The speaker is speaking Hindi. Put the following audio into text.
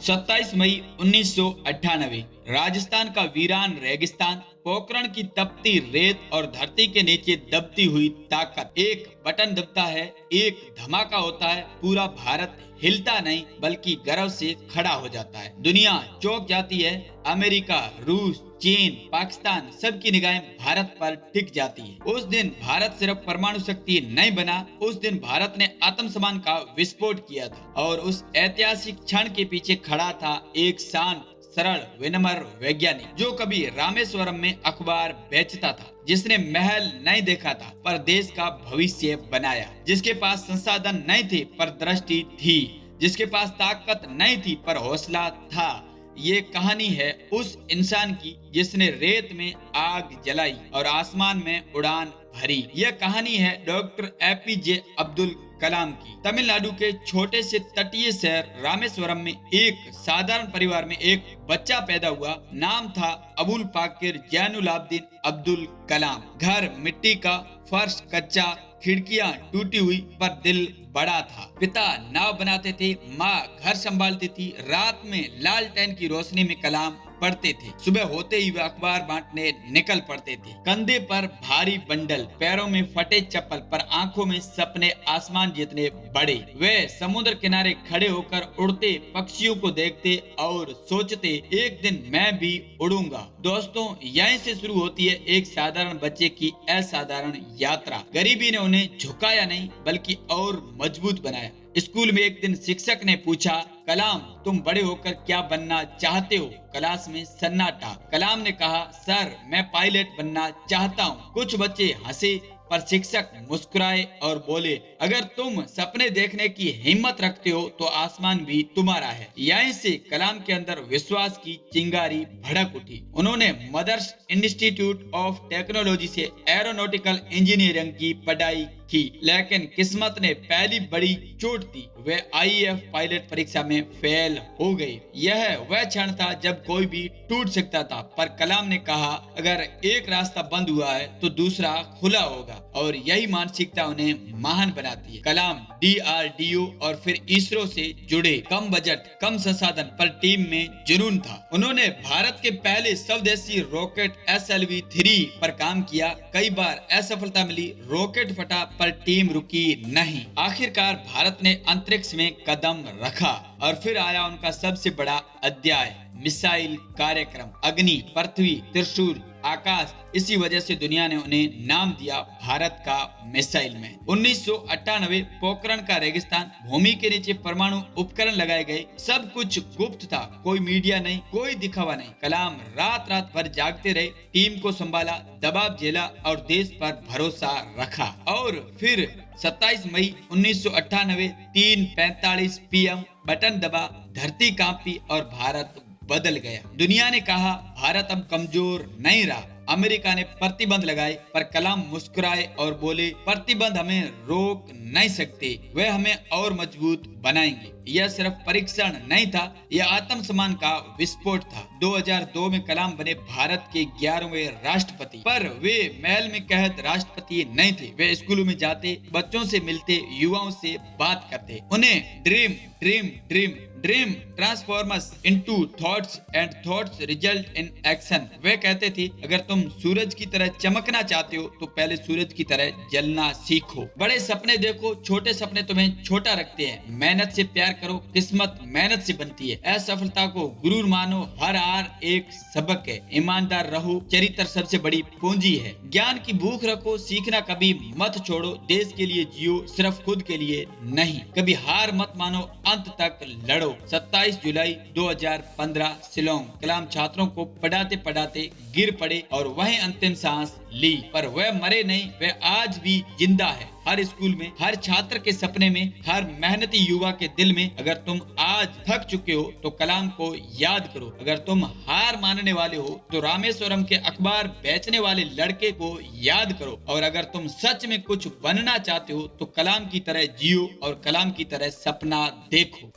27 मई 1998 राजस्थान का वीरान रेगिस्तान, पोखरण की तपती रेत और धरती के नीचे दबती हुई ताकत। एक बटन दबता है, एक धमाका होता है, पूरा भारत हिलता नहीं बल्कि गर्व से खड़ा हो जाता है। दुनिया चौंक जाती है। अमेरिका, रूस, चीन, पाकिस्तान सबकी निगाहें भारत पर टिक जाती है। उस दिन भारत सिर्फ परमाणु शक्ति नहीं बना, उस दिन भारत ने आत्मसम्मान का विस्फोट किया था। और उस ऐतिहासिक क्षण के पीछे खड़ा था एक शांत, सरल, विनम्र वैज्ञानिक जो कभी रामेश्वरम में अखबार बेचता था, जिसने महल नहीं देखा था पर देश का भविष्य बनाया, जिसके पास संसाधन नहीं थे पर दृष्टि थी, जिसके पास ताकत नहीं थी पर हौसला था। ये कहानी है उस इंसान की जिसने रेत में आग जलाई और आसमान में उड़ान भरी। यह कहानी है डॉक्टर एपीजे अब्दुल कलाम की। तमिलनाडु के छोटे से तटीय शहर रामेश्वरम में एक साधारण परिवार में एक बच्चा पैदा हुआ। नाम था अबुल पाकिर जैनुलाब्दीन अब्दुल कलाम। घर मिट्टी का, फर्श कच्चा, खिड़कियां टूटी हुई पर दिल बड़ा था। पिता नाव बनाते थे, माँ घर संभालती थी। रात में लालटेन की रोशनी में कलाम पढ़ते थे। सुबह होते ही वे अखबार बांटने निकल पड़ते थे। कंधे पर भारी बंडल, पैरों में फटे चप्पल, पर आंखों में सपने आसमान जितने बड़े। वे समुद्र किनारे खड़े होकर उड़ते पक्षियों को देखते और सोचते, एक दिन मैं भी उड़ूंगा। दोस्तों, यहीं से शुरू होती है एक साधारण बच्चे की असाधारण यात्रा। गरीबी ने उन्हें झुकाया नहीं बल्कि और मजबूत बनाया। स्कूल में एक दिन शिक्षक ने पूछा, कलाम तुम बड़े होकर क्या बनना चाहते हो? क्लास में सन्नाटा। कलाम ने कहा, सर मैं पायलट बनना चाहता हूँ। कुछ बच्चे हंसे पर शिक्षक मुस्कुराए और बोले, अगर तुम सपने देखने की हिम्मत रखते हो तो आसमान भी तुम्हारा है। यहीं से कलाम के अंदर विश्वास की चिंगारी भड़क उठी। उन्होंने मदर्स इंस्टीट्यूट ऑफ टेक्नोलॉजी से एरोनॉटिकल इंजीनियरिंग की पढ़ाई की, लेकिन किस्मत ने पहली बड़ी चोट दी। वे आईएएफ पायलट परीक्षा में फेल हो गए। यह वह क्षण था जब कोई भी टूट सकता था, पर कलाम ने कहा, अगर एक रास्ता बंद हुआ है तो दूसरा खुला होगा। और यही मानसिकता उन्हें महान बनाती है। कलाम डीआरडीओ और फिर इसरो से जुड़े। कम बजट, कम संसाधन, पर टीम में जुनून था। उन्होंने भारत के पहले स्वदेशी रॉकेट SLV-3 पर काम किया। कई बार असफलता मिली, रॉकेट फटा पर टीम रुकी नहीं। आखिरकार भारत ने अंतरिक्ष में कदम रखा और फिर आया उनका सबसे बड़ा अध्याय, मिसाइल कार्यक्रम। अग्नि, पृथ्वी, त्रिशूल, आकाश। इसी वजह से दुनिया ने उन्हें नाम दिया भारत का मिसाइल मैन। 1998 पोखरण का रेगिस्तान, भूमि के नीचे परमाणु उपकरण लगाए गए। सब कुछ गुप्त था, कोई मीडिया नहीं, कोई दिखावा नहीं। कलाम रात रात भर जागते रहे, टीम को संभाला, दबाव झेला और देश पर भरोसा रखा। और फिर 27 मई 1998 3:45 PM बटन दबा, धरती कांपी और भारत बदल गया। दुनिया ने कहा, भारत अब कमजोर नहीं रहा। अमेरिका ने प्रतिबंध लगाए पर कलाम मुस्कुराए और बोले, प्रतिबंध हमें रोक नहीं सकते, वे हमें और मजबूत बनाएंगे। यह सिर्फ परीक्षण नहीं था, यह आत्मसम्मान का विस्फोट था। 2002 में कलाम बने भारत के 11वें राष्ट्रपति। पर वे महल में कैद राष्ट्रपति नहीं थे। वे स्कूलों में जाते, बच्चों से मिलते, युवाओं से बात करते, उन्हें dream dream dream dream transforms into thoughts and thoughts result in action. वे कहते थे, अगर तुम सूरज की तरह चमकना चाहते हो तो पहले सूरज की तरह जलना सीखो। बड़े सपने देखो, छोटे सपने तुम्हें छोटा रखते हैं। मेहनत से प्यार करो, किस्मत मेहनत से बनती है। असफलता को गुरूर मानो, हर हार एक सबक है। ईमानदार रहो, चरित्र सबसे बड़ी पूंजी है। ज्ञान की भूख रखो, सीखना कभी मत छोड़ो। देश के लिए जियो, सिर्फ खुद के लिए नहीं। कभी हार मत मानो, अंत तक लड़ो। 27 जुलाई 2015 शिलोंग। कलाम छात्रों को पढ़ाते पढ़ाते गिर पड़े और वहीं अंतिम सांस ली, पर वह मरे नहीं, वे आज भी जिंदा है। हर स्कूल में, हर छात्र के सपने में, हर मेहनती युवा के दिल में। अगर तुम आज थक चुके हो तो कलाम को याद करो। अगर तुम हार मानने वाले हो तो रामेश्वरम के अखबार बेचने वाले लड़के को याद करो। और अगर तुम सच में कुछ बनना चाहते हो तो कलाम की तरह जियो और कलाम की तरह सपना देखो।